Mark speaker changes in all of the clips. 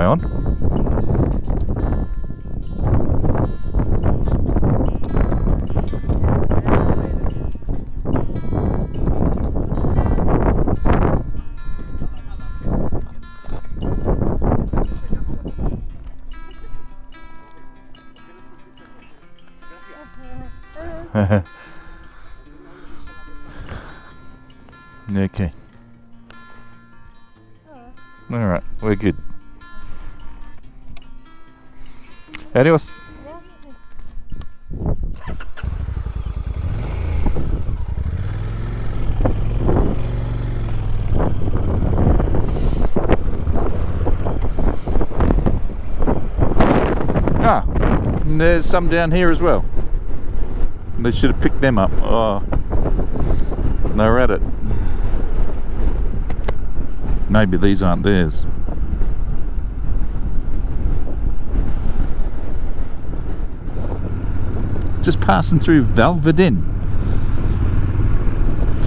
Speaker 1: eye on. Okay. Alright, we're good. Adios. Ah, and there's some down here as well. They should have picked them up. Oh, they're at it. Maybe these aren't theirs. Just passing through Valverdin,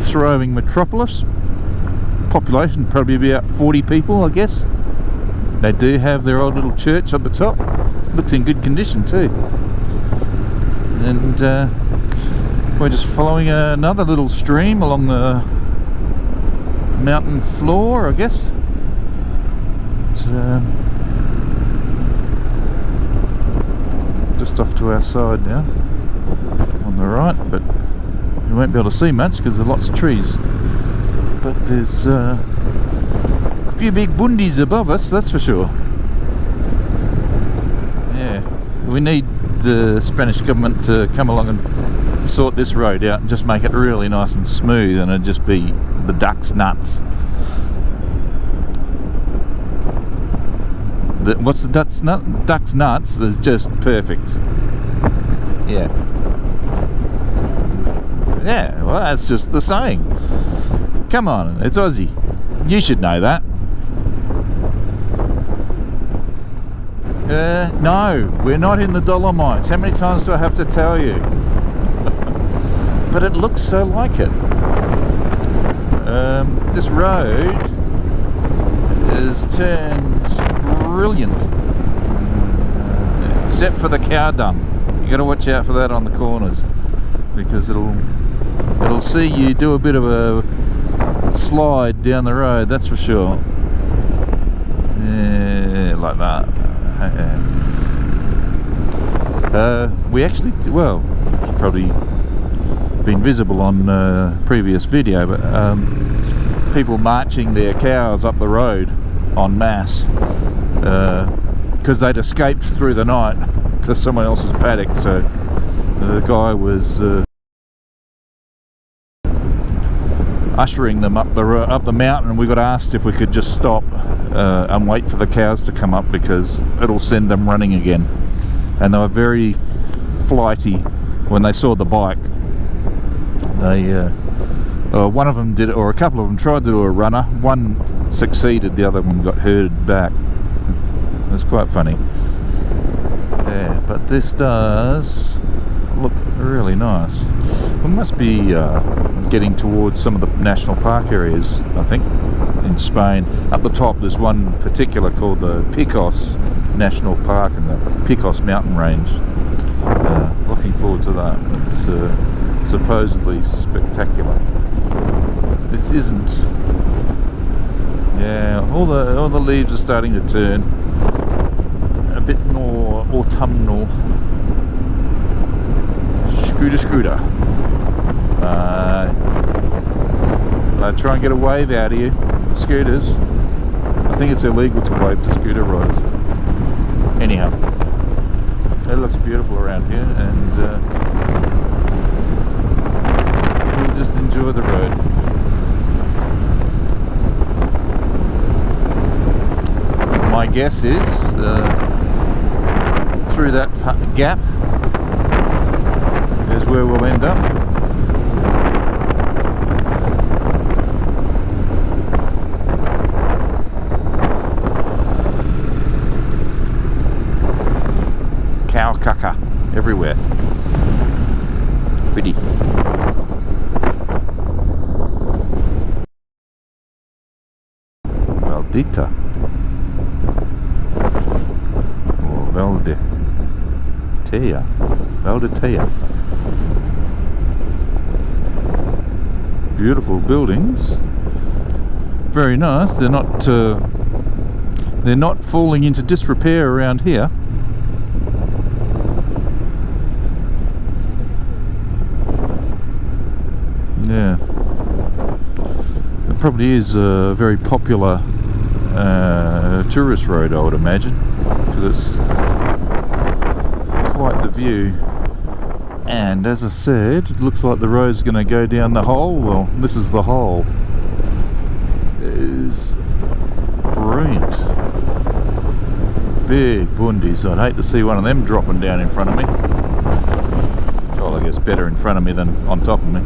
Speaker 1: throwing metropolis. Population probably about 40 people, I guess. They do have their old little church at the top. Looks in good condition too. And we're just following another little stream along the mountain floor, I guess. It's, just off to our side now, on the right, but you won't be able to see much because there's lots of trees. But there's a few big bundies above us, that's for sure. Yeah, we need the Spanish government to come along and sort this road out and just make it really nice and smooth, and it'd just be the duck's nuts. What's the duck's nut? Duck's nuts is just perfect. Yeah. Yeah, well, that's just the saying. Come on, it's Aussie. You should know that. No, we're not in the Dolomites. How many times do I have to tell you? But it looks so like it. This road is turned brilliant, except for the cow dung. You got to watch out for that on the corners, because it'll see you do a bit of a slide down the road, that's for sure. Yeah, like that. We actually, well, it's probably been visible on previous video, but people marching their cows up the road en masse because they'd escaped through the night to someone else's paddock. So the guy was ushering them up the mountain, and we got asked if we could just stop and wait for the cows to come up, because it'll send them running again. And they were very flighty when they saw the bike. They one of them did it, or a couple of them tried to do a runner. One succeeded, the other one got herded back. It was quite funny. Yeah, but this does look really nice. We must be getting towards some of the national park areas, I think, in Spain. Up the top there's one particular called the Picos National Park in the Picos mountain range. Looking forward to that. It's supposedly spectacular. This isn't. Yeah, all the leaves are starting to turn a bit more autumnal. Scooter. They try and get a wave out of you, scooters. I think it's illegal to wave to scooter riders. Anyhow, it looks beautiful around here, and we'll just enjoy the road. My guess is through that gap is where we'll end up. Cow caca everywhere. Pretty. Maldita. Valdetea. Beautiful buildings. Very nice. They're not falling into disrepair around here. Yeah. It probably is a very popular tourist road, I would imagine, because it's quite the view. And as I said, it looks like the road's going to go down the hole. Well, this is the hole. It is brilliant. Big bundies. I'd hate to see one of them dropping down in front of me. Well, I guess better in front of me than on top of me.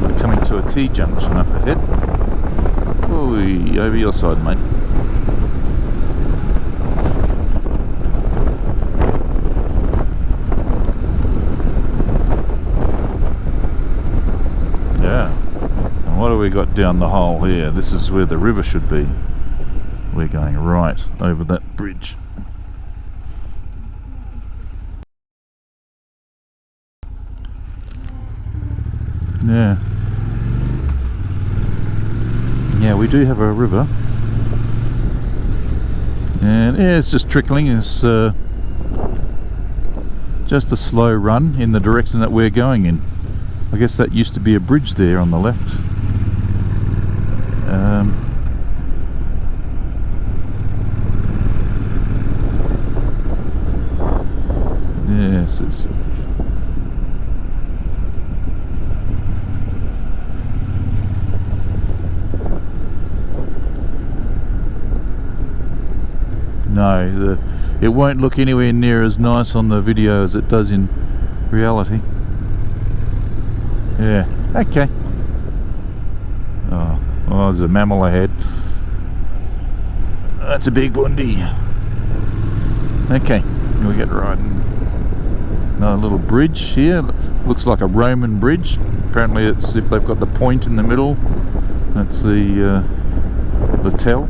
Speaker 1: We're coming to a T-junction up ahead. Ooh, over your side, mate. What have we got down the hole here? This is where the river should be. We're going right over that bridge. Yeah. Yeah, we do have a river. And yeah, it's just trickling. It's just a slow run in the direction that we're going in. I guess that used to be a bridge there on the left. Yes, it's no, it won't look anywhere near as nice on the video as it does in reality. Yeah, okay. Oh, there's a mammal ahead. That's a big bundy. Okay, we get riding. Another little bridge here. Looks like a Roman bridge. Apparently it's, if they've got the point in the middle, that's the tell.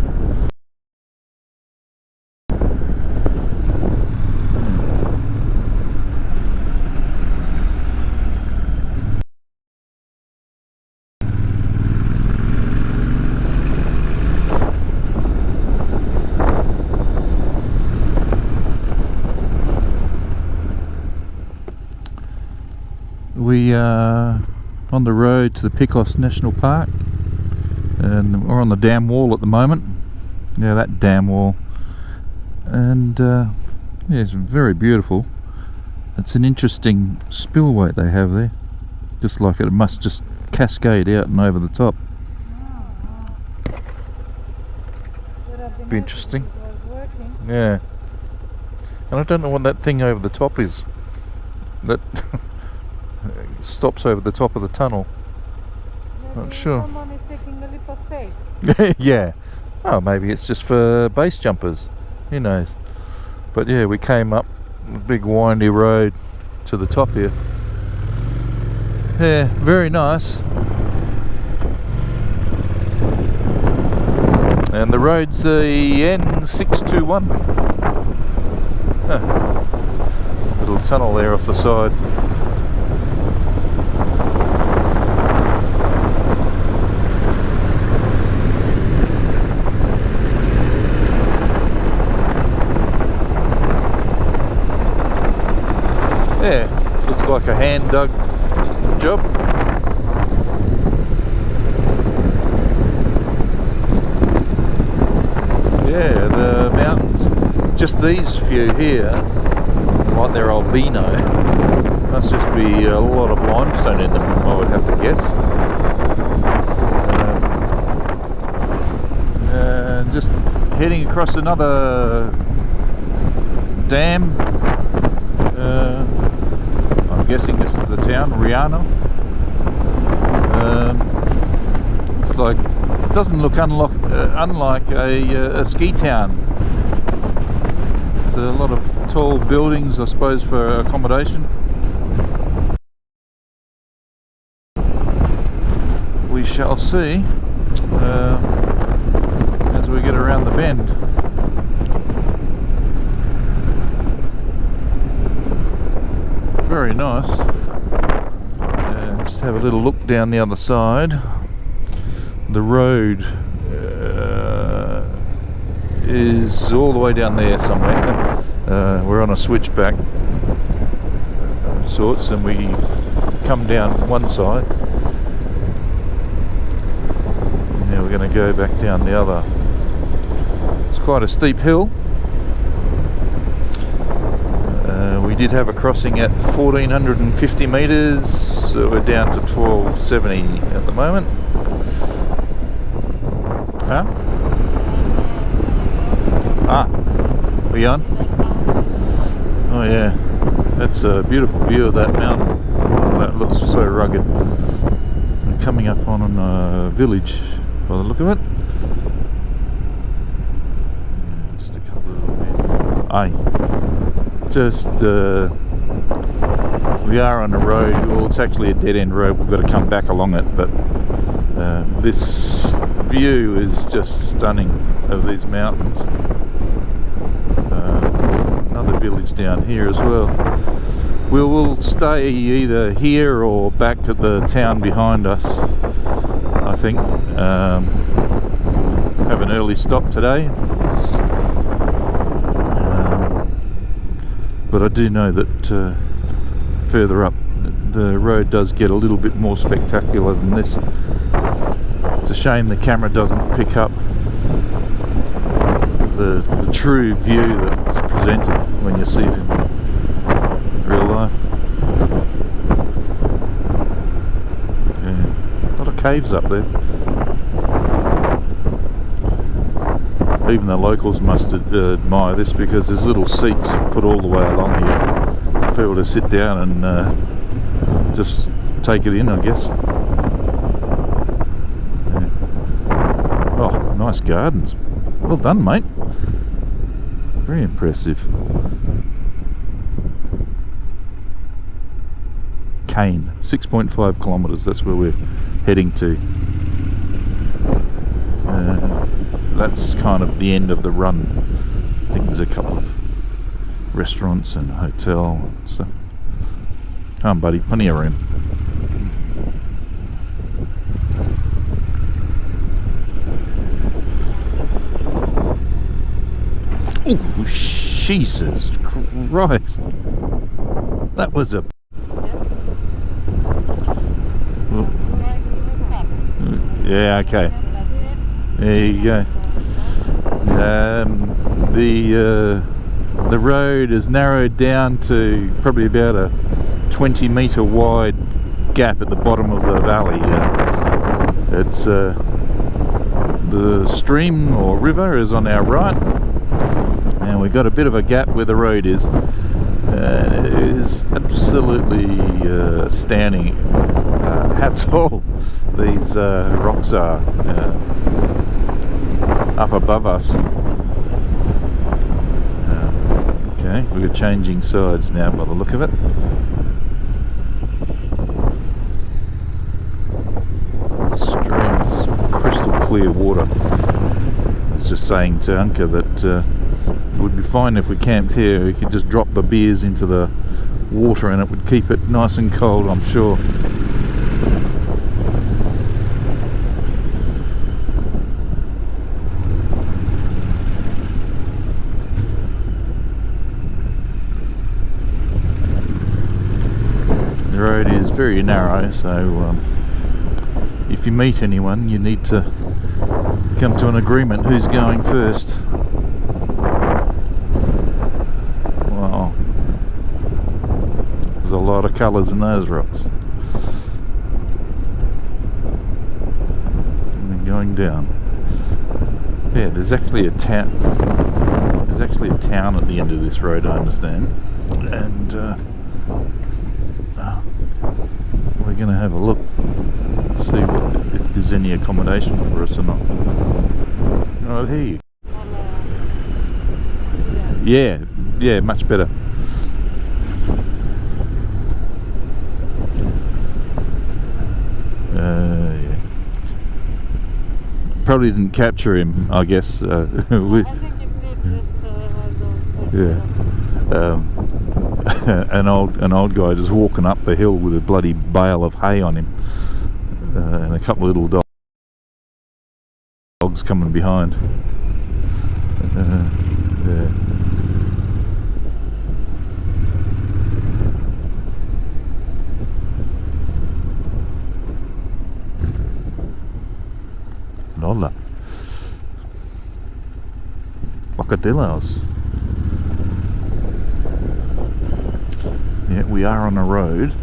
Speaker 1: We are on the road to the Picos National Park, and we're on the dam wall at the moment. Yeah, that dam wall. And yeah, it's very beautiful. It's an interesting spillway they have there. Just like it must just cascade out and over the top. Be interesting. Yeah. And I don't know what that thing over the top is. That stops over the top of the tunnel.
Speaker 2: Maybe
Speaker 1: not sure.
Speaker 2: Someone is taking a leap of faith.
Speaker 1: Yeah. Oh, maybe it's just for base jumpers. Who knows? But yeah, we came up a big windy road to the top here. Yeah, very nice. And the road's the N621. Little tunnel there off the side. Yeah, looks like a hand dug job. Yeah, the mountains, just these few here, like they're albino, must just be a lot of limestone in them, I would have to guess. Just heading across another dam. I'm guessing this is the town, Riano. It's like, it doesn't look unlike a ski town. It's a lot of tall buildings, I suppose, for accommodation. We shall see as we get around the bend. very nice. Just have a little look down the other side. The road is all the way down there somewhere. We're on a switchback of sorts, and we come down one side. Now we're going to go back down the other. It's quite a steep hill. We did have a crossing at 1450 metres, so we're down to 1270 at the moment. Huh? Ah, we on? Oh yeah, that's a beautiful view of that mountain. Oh, that looks so rugged. We're coming up on a village by the look of it. Just a couple of men. Aye. We are on a road. Well, it's actually a dead-end road. We've got to come back along it, but this view is just stunning of these mountains. Another village down here as well. We will stay either here or back at the town behind us, I think. Have an early stop today. But I do know that further up the road does get a little bit more spectacular than this. It's a shame the camera doesn't pick up the true view that's presented when you see it in real life. Yeah. A lot of caves up there. Even the locals must admire this, because there's little seats put all the way along here for people to sit down and just take it in, I guess. Yeah. Oh, nice gardens. Well done, mate. Very impressive. Cain, 6.5 kilometres, that's where we're heading to. That's kind of the end of the run. I think there's a couple of restaurants and a hotel. So, come on, buddy, plenty of room. Oh, Jesus Christ! That was a. Yeah, okay. There you go. The road is narrowed down to probably about a 20-metre wide gap at the bottom of the valley. It's the stream or river is on our right, and we've got a bit of a gap where the road is. It is absolutely standing. Hats off, these rocks are up above us. Okay, we're changing sides now by the look of it. Streams, crystal clear water. I was just saying to Anka that it would be fine if we camped here. We could just drop the beers into the water and it would keep it nice and cold, I'm sure. The road is very narrow, so if you meet anyone, you need to come to an agreement who's going first. Wow, there's a lot of colours in those rocks. And then going down. Yeah, there's actually a town. There's actually a town at the end of this road, I understand, and we're going to have a look, see if there's any accommodation for us or not. Oh, here you go. Yeah, much better. Yeah. Probably didn't capture him, I guess.
Speaker 2: I think it needs just
Speaker 1: yeah. an old guy just walking up the hill with a bloody bale of hay on him, and a couple of little dogs coming behind. Yeah. Lola. Crocodilos. Yeah, we are on a road.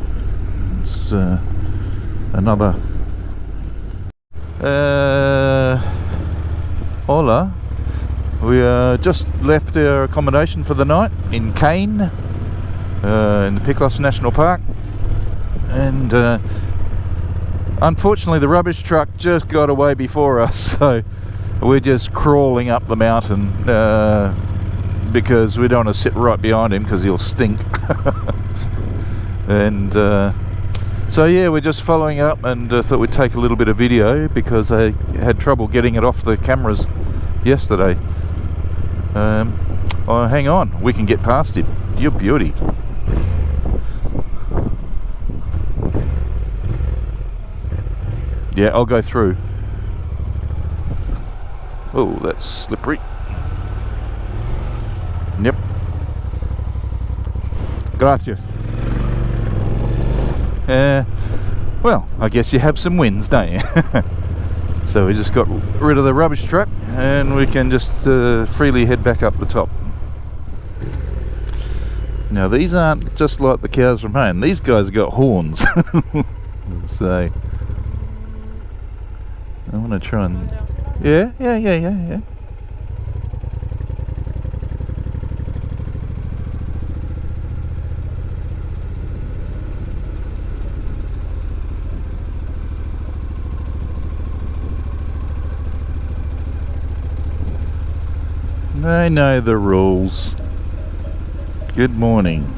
Speaker 1: It's another. Hola. We just left our accommodation for the night in Cain, in the Picos National Park, and unfortunately the rubbish truck just got away before us, so we're just crawling up the mountain because we don't want to sit right behind him because he'll stink. And so yeah, we're just following up, and thought we'd take a little bit of video because I had trouble getting it off the cameras yesterday. Oh, hang on, we can get past him. You beauty. Yeah, I'll go through. Oh, that's slippery. Yep. Gracias. Well, I guess you have some wins, don't you? So we just got rid of the rubbish truck and we can just freely head back up the top. Now these aren't just like the cows from home. These guys have got horns. So I want to try and... Yeah. I know the rules. Good morning.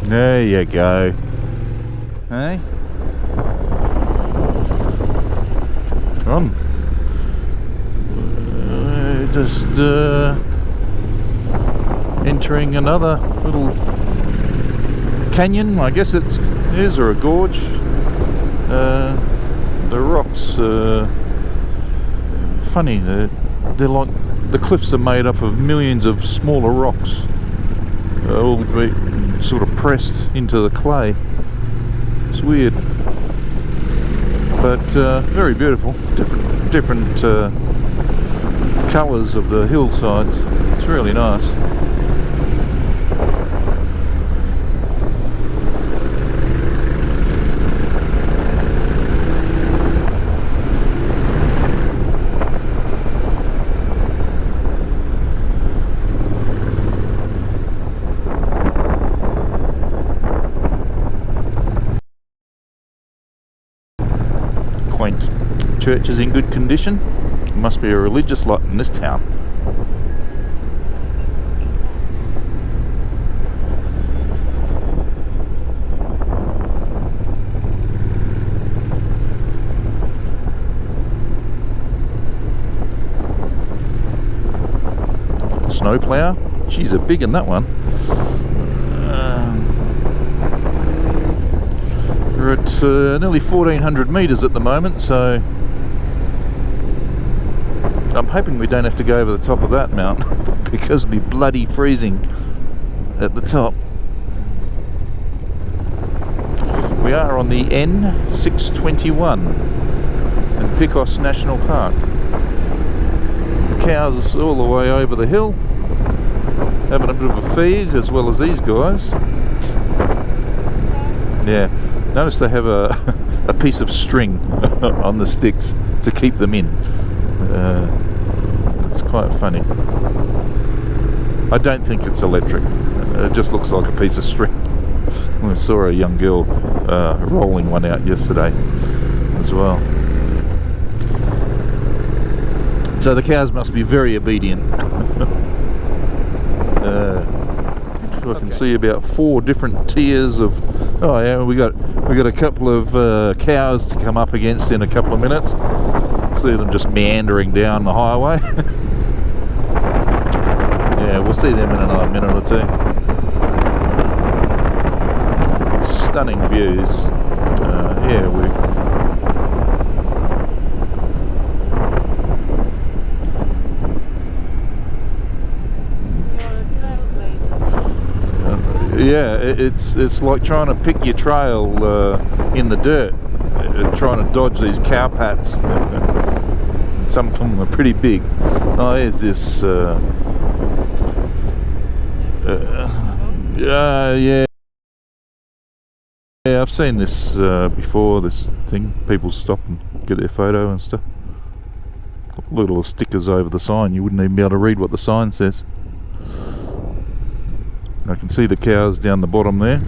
Speaker 1: There you go. Hey? Come. Just entering another little canyon, I guess it is, or a gorge. The rocks, funny, they're like, the cliffs are made up of millions of smaller rocks, all sort of pressed into the clay. It's weird, but very beautiful. Different colours of the hillsides. It's really nice. Quaint. Church is in good condition. It must be a religious lot in this town. Snowplow. She's a big one, that one. We're at nearly 1400 metres at the moment, so I'm hoping we don't have to go over the top of that mountain because it'll be bloody freezing at the top. We are on the N621 in Picos National Park. The cows all the way over the hill, having a bit of a feed, as well as these guys. Yeah. Notice they have a piece of string on the sticks to keep them in. It's quite funny. I don't think it's electric. It just looks like a piece of string. I saw a young girl rolling one out yesterday as well. So the cows must be very obedient. I can see about 4 different tiers of. Oh yeah, we got a couple of cows to come up against in a couple of minutes. So see them just meandering down the highway. Yeah, we'll see them in another minute or two. Stunning views. Yeah, yeah, it's like trying to pick your trail in the dirt, trying to dodge these cow pats. Some of them are pretty big. Oh, here's this. Yeah, I've seen this before. This thing, people stop and get their photo and stuff. Little stickers over the sign. You wouldn't even be able to read what the sign says. I can see the cows down the bottom there.